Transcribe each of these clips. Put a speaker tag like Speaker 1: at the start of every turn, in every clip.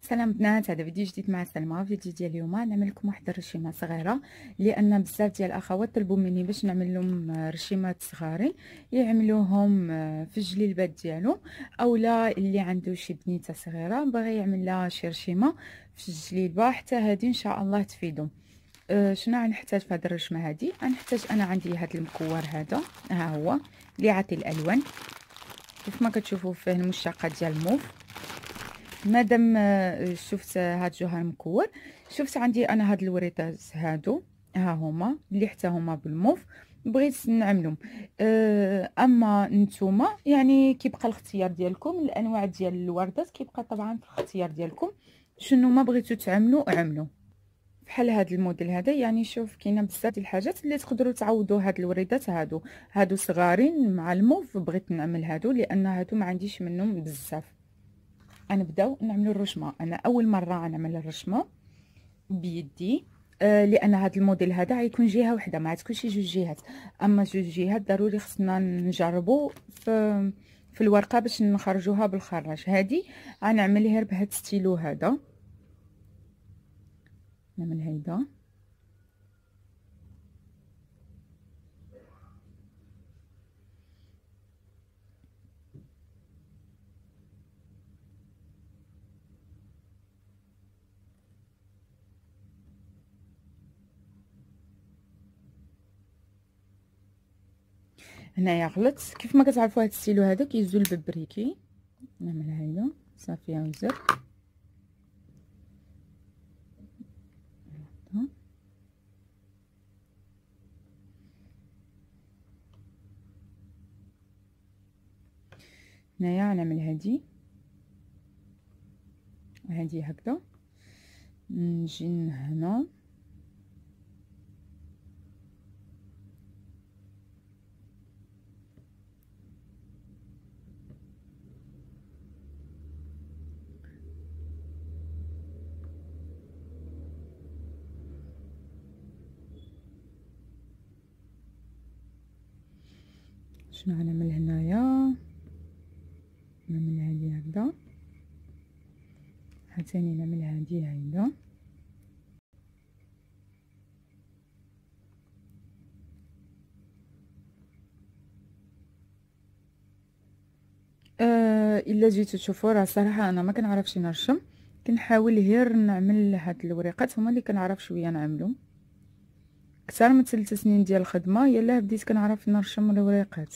Speaker 1: سلام بنات، هذا فيديو جديد مع سلمى. فيديو ديال اليوم نعمل لكم واحد الرشيمه صغيره، لان بزاف ديال الاخوات طلبوا مني باش نعمل لهم رشيمات صغارين يعملوهم في الجليلبات ديالو، اولا اللي عنده شي بنيته صغيره باغي يعمل لها شي رشيمه في الجليلبه، حتى هذه ان شاء الله تفيدهم. شنو غنحتاج في هذه الرشمه هذه؟ غنحتاج انا عندي هذا المكور هذا، ها هو اللي عاطي الالوان كيف ما كتشوفوا فيه المشتقات ديال الموف. مادام شفت هاد الجوهر مكور، شفت عندي انا هاد الوريدات هادو، ها هما اللي حتى هما بالموف بغيت نعملهم. اما نتوما يعني كيبقى الاختيار ديالكم، الانواع ديال الوردات كيبقى طبعا في الاختيار ديالكم، شنو ما بغيتو تعملوا عملوا. بحال هاد الموديل هذا، يعني شوف كاينه بزاف ديال الحاجات اللي تقدروا تعوضوا هاد الوريدات هادو صغارين مع الموف. بغيت نعمل هادو لان هادو ما عنديش منهم بزاف. غنبداو نعملوا الرشمه. انا اول مره غنعمل الرشمه بيدي، لان هذا الموديل هذا غيكون جهه واحده، ما تكونش جوج جهات. اما جوج جهات ضروري خصنا نجربوا في الورقه باش نخرجوها بالخراج. هذه غنعمل غير بهذا الستيلو هذا، نعمل هيدا هنايا. غلط كيف ما كتعرفوا هذا الستيلو هذا كيزول بالبريكي. نعمل هيدا صافي وزر. هنايا نعمل هادي وهادي هكذا، نجي هنا شنو غنعمل هنايا. نعمل هادي هكذا، عاوتاني نعمل هادي هكذا. الا جيتو تشوفوا راه صراحه انا ما كنعرفش نرشم، كنحاول غير نعمل هاد الوريقات هما اللي كنعرف شويه نعملهم. اكثر من 3 سنين ديال الخدمه يلاه بديت كنعرف نرشم الوريقات.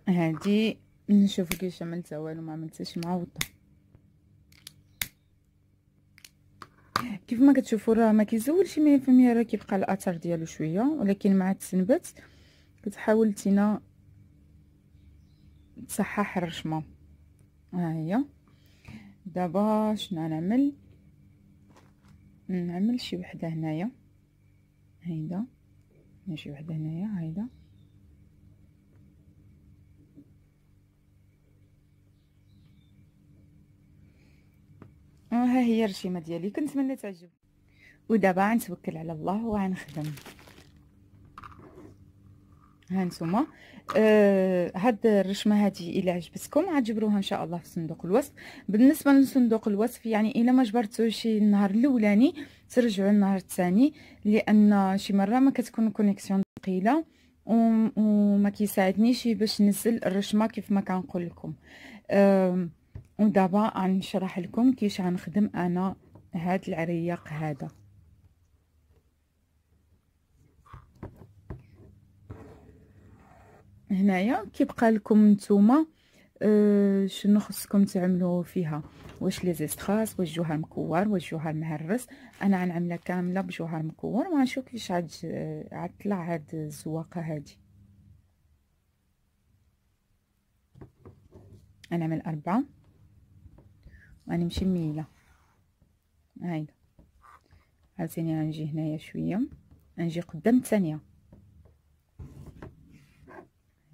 Speaker 1: هادي نشوفوا كيفاش عملتها، والو ما عملتهاش معوضه. كيف ما كتشوفوا راه ما كيزولش 100%، راه كيبقى الاثر ديالو شويه، ولكن مع التنبت كتحاول تينا تصحح الرشمه. ها هي دابا شنو نعمل شي وحده هنايا، هيدا شي وحده هنايا، هيدا ها هي الرشيمه ديالي. كنتمنى تعجب. ودابا غنتوكل على الله وغنخدم. ها نتوما هاد الرشمه هادي الا عجبتكم غتجبروها ان شاء الله في صندوق الوصف. بالنسبه لصندوق الوصف يعني الا ما جبرتوش النهار الاولاني ترجعوا النهار الثاني، لان شي مره ما كتكون الكونيكسيون ثقيله وما كيساعدنيش باش ننزل الرشمه كيف ما كنقول لكم. ودابا غنشرح لكم كيفاش غنخدم انا هاد العريق هذا. هنايا كيبقى لكم نتوما شنو خصكم تعملوا فيها، واش لي زيستراس، واش جوهر مكور، واش جوهر مهرس. انا غنعملها كامله بجوهر مكور، وغنشوف كيفاش عطلع هاد الزواقه هادي. غنعمل 4 وغنمشي ميله. هايدا عاوتاني غنجي هنايا شويه، غنجي قدام الثانيه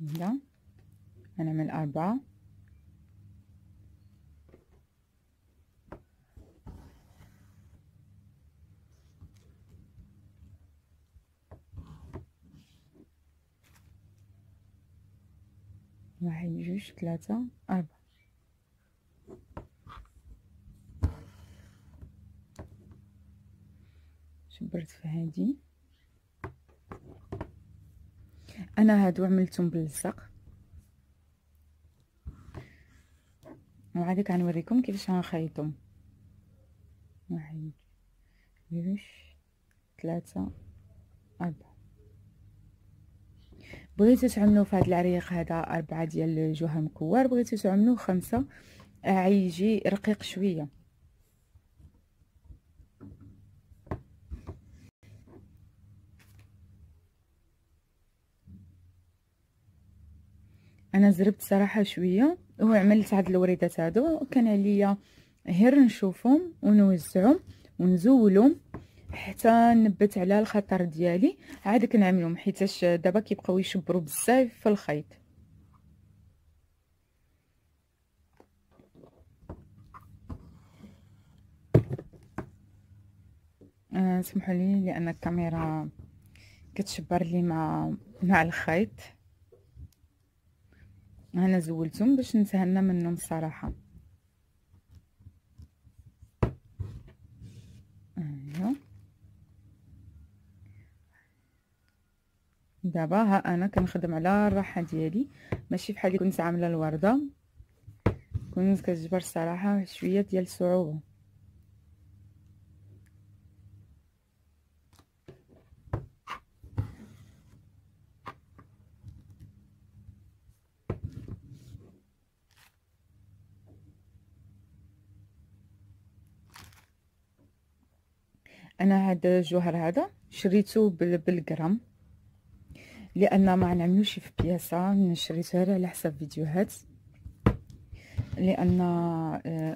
Speaker 1: هنا غنعمل 4 1 2 3 4 شبرت في هذه. انا هادو عملتهم باللصق وعاد كنوريكم كيفاش غنخيطهم. 1 2 3 4. بغيتو تعملوا في هذا العريق هذا 4 ديال الجوهر مكور، بغيتو تعملوا 5 غيجي رقيق شويه. انا زربت صراحه شويه وعملت هاد الوريدات هادو، كان عليا غير نشوفهم ونوزعهم ونزولهم حتى نبت على الخطر ديالي عاد كنعملهم، حيتاش دابا كيبقاو يشبروا بزاف في الخيط. سمحوا لي لان الكاميرا كتشبر لي مع الخيط. انا زولتهم باش نتهنى منهم الصراحه. دابا ها انا كنخدم على الراحه ديالي، ماشي بحال اللي كنت عامله الورده، كنت كتجبر الصراحه شويه ديال الصعوبه. انا هذا الجوهر هذا شريته بالغرام، لان ما نعملوش في بياسه، شريته غير على حساب فيديوهات، لان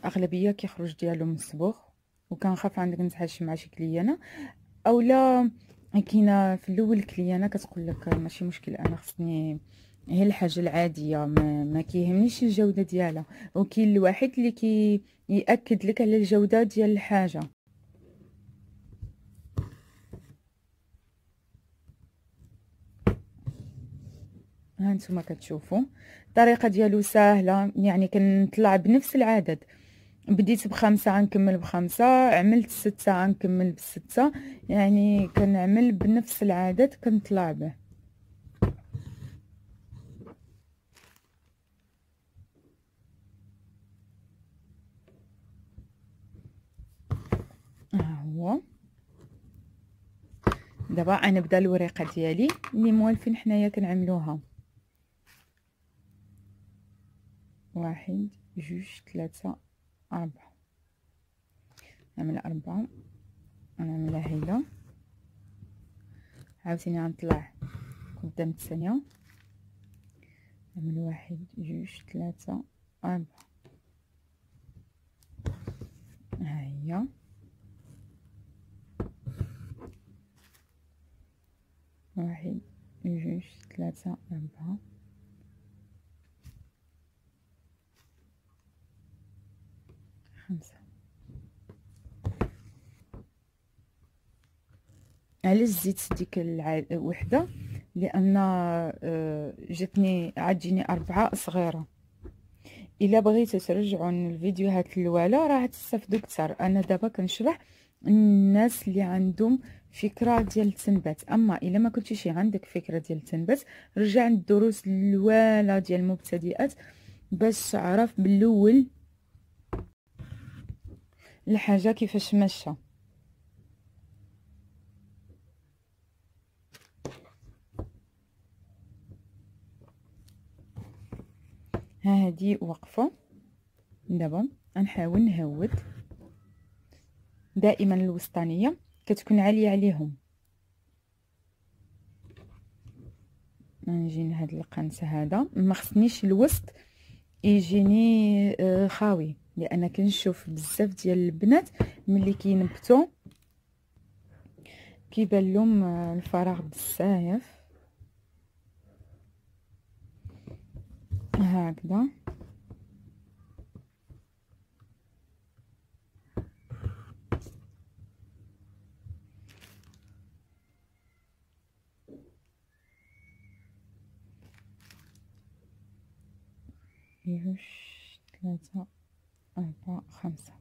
Speaker 1: اغلبيه كيخرج ديالو مسبوغ وكنخاف عندك نتحاشي مع شي كليانه اولا. كاينه في الاول كليانه كتقول لك ماشي مشكل، انا خصني هي الحاجه العاديه، ما كيهمنيش الجوده ديالها، وكاين الواحد اللي ياكد لك على الجوده ديال الحاجه. ها نتوما كتشوفوا الطريقه ديالو سهله، يعني كنطلع بنفس العدد، بديت ب5 غنكمل ب5، عملت 6 غنكمل ب6، يعني كنعمل بنفس العدد كنطلع به. ها هو دابا غنبدا الوريقه ديالي اللي موالفين حنايا كنعملوها. 1 2 3 4 نعمل 4 ونعملها هيله، عاوتاني غنطلع قدام الثانيه، نعمل 1 2 3 4. ها هي 1 2 3 4 5. علاش زدت ديك الوحده؟ لان جاتني عاد جيني 4 صغيره. الا بغيتو ترجعوا الفيديوهات الاولى راه تستافدوا كثر. انا دابا كنشرح الناس اللي عندهم فكره ديال التنبات، اما الا ما كنتيش عندك فكره ديال التنبات رجع الدروس الاولى ديال المبتدئات باش تعرف بالاول الحاجه كيفاش ماشيه. ها هادي وقفه. دابا غنحاول نهود دائما الوسطانيه كتكون عاليه عليهم. نجي لهاد القنت هذا، ما خصنيش الوسط يجيني خاوي، لان كنشوف بزاف ديال البنات ملي كينبتوا كيبان لهم الفراغ بزاف. هكذا. جوج، 3، 4، 5.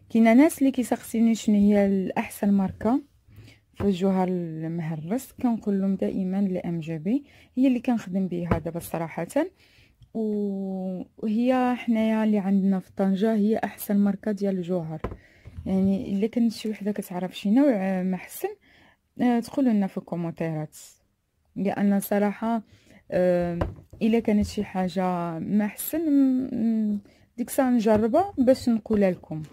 Speaker 1: كاينه ناس اللي كيسقسيوني شنو هي الاحسن ماركه في الجوهر المهرس، كنقول لهم دائما الام جي بي هي اللي كنخدم بها دابا صراحه. وهي حنايا اللي عندنا في طنجة هي احسن ماركه ديال الجوهر. يعني الا كانت شي وحده كتعرف شي نوع ما احسن تقولوا لنا في الكومونتيرات، لان صراحه الا كانت شي حاجه ما احسن ديك الساعه نجربها باش نقولها لكم.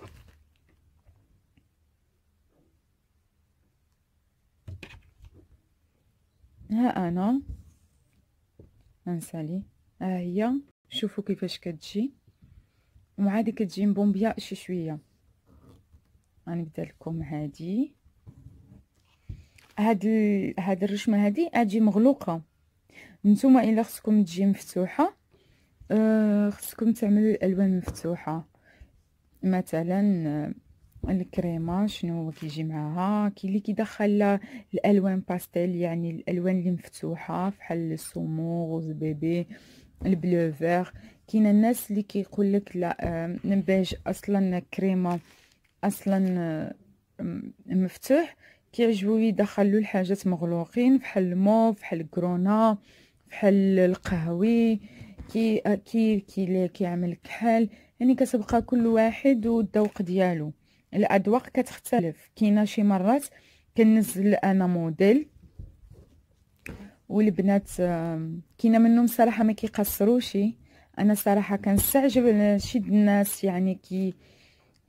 Speaker 1: ها انا نسالي، ها هي شوفوا كيفاش كتجي، وعادي كتجي مبومبيه شي شويه. غنبدا لكم هاد الرشمه هادي اجي مغلوقه. نتوما الا خصكم تجي مفتوحه خصكم تعملوا الالوان مفتوحه. مثلا الكريمه شنو هو كيجي معاها، كاين اللي كيدخل الالوان باستيل يعني الالوان اللي مفتوحه بحال السموغ بيبي البلو فيغ. كاين الناس اللي كيقول لك لا نباج اصلا كريمه اصلا مفتوح، كيعجبو يدخلوا الحاجات مغلوقين بحال الموف بحال الكرونا بحال القهوي كي كيعمل كحل. يعني كتبقى كل واحد والذوق ديالو، الاذواق كتختلف. كاينه شي مرات كنزل انا موديل والبنات كاينه منهم صراحه ما كيقصروش. انا صراحه كنستعجب شي الناس يعني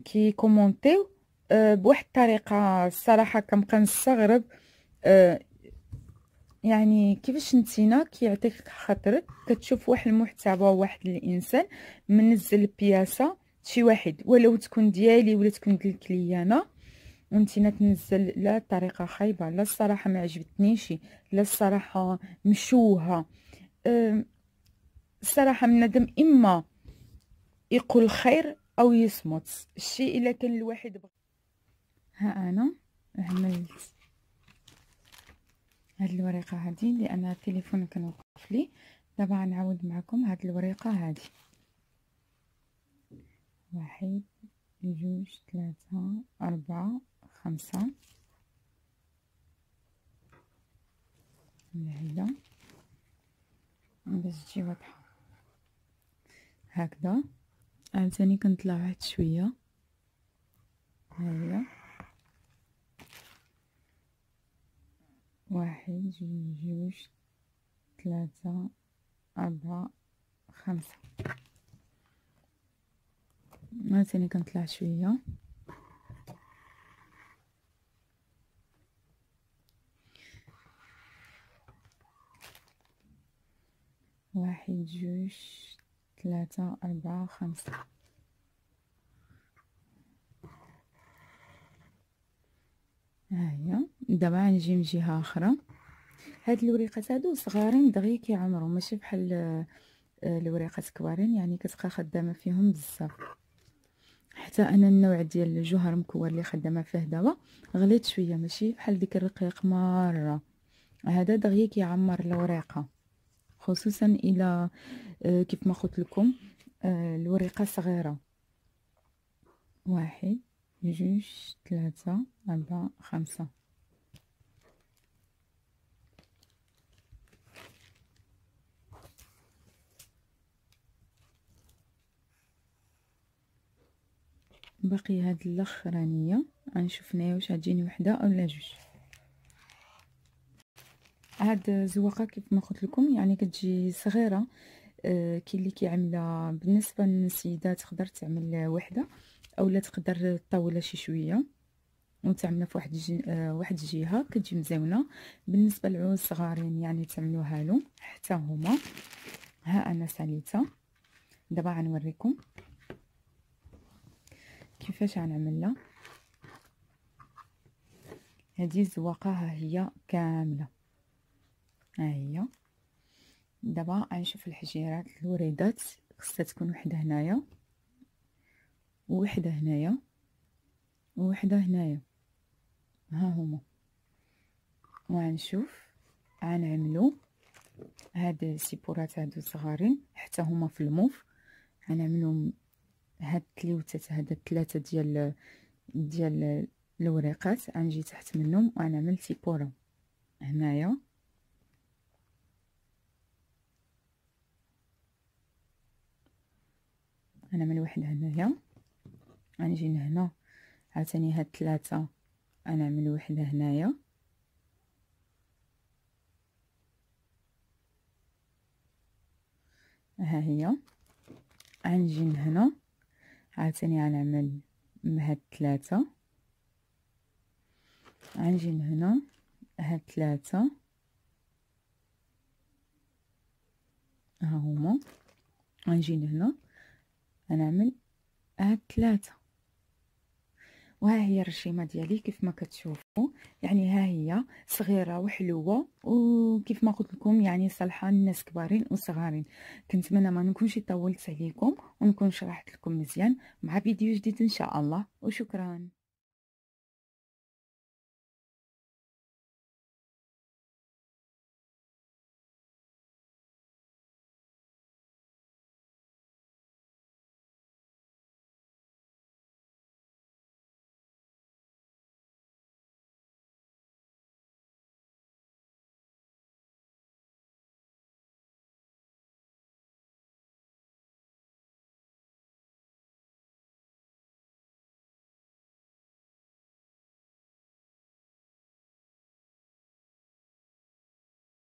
Speaker 1: كي كومونتيو بواحد الطريقه الصراحه كنبقى نستغرب. يعني كيفاش نتينا كيعطيك خاطرك كتشوف واحد المحتوى واحد الانسان منزل بياسه شي واحد ولو تكون ديالي ولا تكون ديال الكليانه، وانتينا تنزل لا طريقه خايبه، لا الصراحه ما عجبتنيش، لا الصراحه مشوهه. الصراحه بنادم اما يقول خير او يصمت. الشيء الا كان الواحد ها انا عملت هاد الورقه هادي لان التليفون كان وقف لي. دابا غنعاود معكم هاد الورقه هادي. 1، 2، 3، 4، 5 هيدا باش تجي واضحه هكذا. عاوتاني كنطلع واحد شويه هيا 1، 2، 3، 4، 5. عاوتاني كنطلع شويه 1، 2، 3، 4، 5. هاهي دابا غنجي من جهه اخرى. هاد الوريقات هادو صغارين دغيا كيعمروا ماشي بحال الوريقات كبارين، يعني كتبقى خدامه فيهم بزاف. حتى انا النوع ديال الجوهر مكور اللي خدامه فيه دابا غليت شويه ماشي بحال ديك الرقيق مره. هذا دغيا كيعمر الوريقه، خصوصا الى كيف ما قلت لكم الوريقه صغيره. 1، 2، 3، 4، 5. باقي هاد الاخرانيه غنشوف نايا واش غتجيني وحده اولا جوج. هاد زواقه كيف ما قلت لكم يعني كتجي صغيره. كاين اللي كيعملها بالنسبه للسيدات تقدر تعمل وحده اولا تقدر تطولها شي شويه وتعملها في واحد الجهه كتجي مزيونه. بالنسبه للعوز صغارين يعني تعملوها له حتى هما. ها انا ساليتها دابا غنوريكم كيفاش غنعملها. هذه الزواقه ها هي كامله، ها هي دابا غنشوف الحجيرات الوريدات، خصها تكون وحده هنايا ووحده هنايا ووحده هنايا، ها هما. وغنشوف غنعملو هاد السيبورات هادو صغارين حتى هما في الموف، غنعملهم هاد التليوتات، هاد الثلاثه ديال الوريقات، غنجي تحت منهم وغنعمل سيبوره هنايا، غنعمل واحد هنايا، غنجي لهنا عاوتاني هاد ثلاثه غنعمل وحده هنايا، ها هي. غنجي لهنا عاوتاني غنعمل هاد ثلاثه، غنجي لهنا هاد ثلاثه ها هما، غنجي لهنا غنعمل هاد ثلاثه. وها هي الرشيمه ديالي كيف ما كتشوفوا، يعني ها هي صغيره وحلوه، وكيف ما قلت لكم يعني صالحه للناس كبارين وصغارين. كنتمنى ما نكونش طولت عليكم ونكون شرحت لكم مزيان. مع فيديو جديد ان شاء الله، وشكرا.